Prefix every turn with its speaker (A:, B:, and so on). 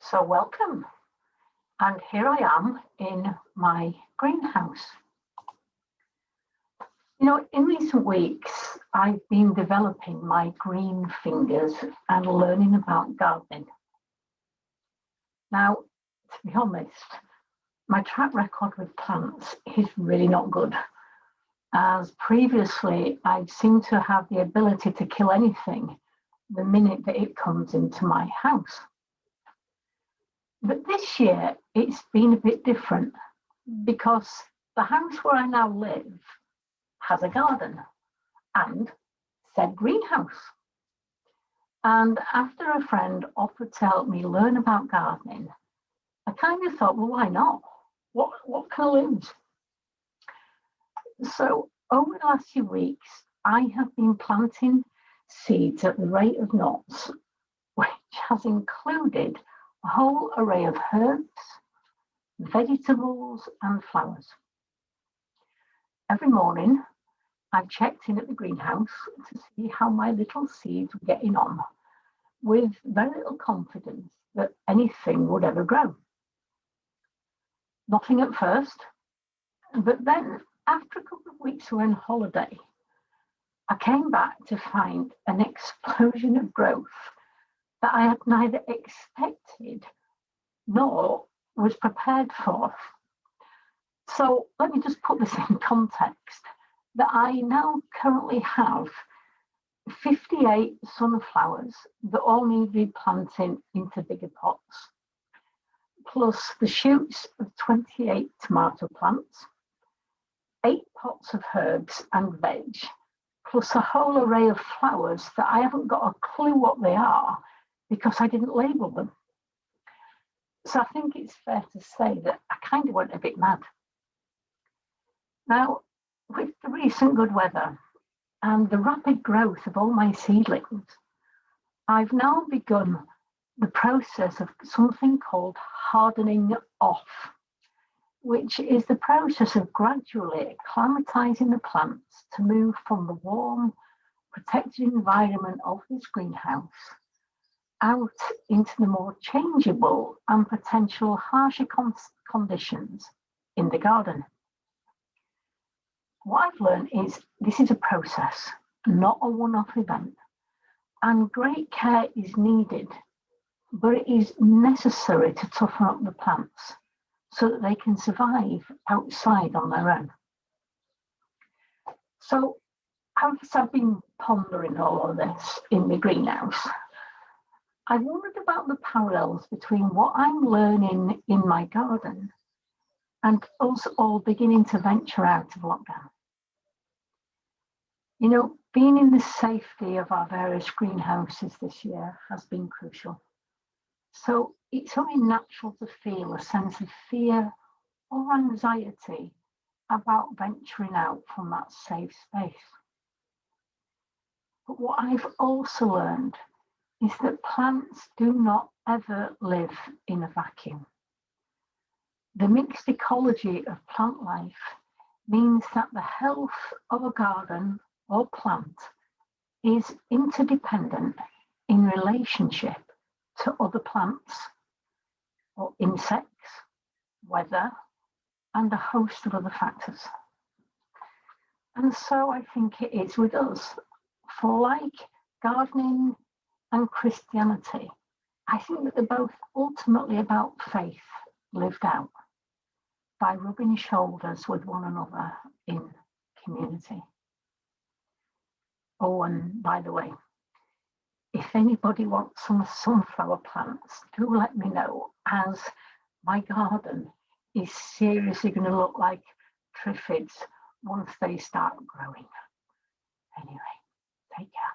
A: So welcome, and here I am in my greenhouse. In recent weeks, I've been developing my green fingers and learning about gardening. Now, to be honest, my track record with plants is really not good, as previously I've seemed to have the ability to kill anything the minute that it comes into my house. But this year, it's been a bit different because the house where I now live has a garden and said greenhouse. And after a friend offered to help me learn about gardening, I kind of thought, well, why not? What can I lose? So over the last few weeks, I have been planting seeds at the rate of knots, which has included a whole array of herbs, vegetables, and flowers. Every morning, I've checked in at the greenhouse to see how my little seeds were getting on, with very little confidence that anything would ever grow. Nothing at first, but then after a couple of weeks on holiday, I came back to find an explosion of growth that I had neither expected nor was prepared for. So let me just put this in context, that I now currently have 58 sunflowers that all need replanting into bigger pots, plus the shoots of 28 tomato plants, 8 pots of herbs and veg, plus a whole array of flowers that I haven't got a clue what they are because I didn't label them. So I think it's fair to say that I kind of went a bit mad. Now, with the recent good weather and the rapid growth of all my seedlings, I've now begun the process of something called hardening off, which is the process of gradually acclimatizing the plants to move from the warm, protected environment of this greenhouse out into the more changeable and potential harsher conditions in the garden. What I've learned is this is a process, not a one-off event, and great care is needed, but it is necessary to toughen up the plants so that they can survive outside on their own. So as I've been pondering all of this in the greenhouse, I wondered about the parallels between what I'm learning in my garden and us all beginning to venture out of lockdown. Being in the safety of our various greenhouses this year has been crucial. So it's only natural to feel a sense of fear or anxiety about venturing out from that safe space. But what I've also learned is that plants do not ever live in a vacuum. The mixed ecology of plant life means that the health of a garden or plant is interdependent in relationship to other plants or insects, weather, and a host of other factors. And so I think it is with us. For like gardening and Christianity, I think that they're both ultimately about faith lived out by rubbing shoulders with one another in community. Oh, and by the way, if anybody wants some sunflower plants, do let me know, as my garden is seriously going to look like triffids once they start growing. Anyway, take care.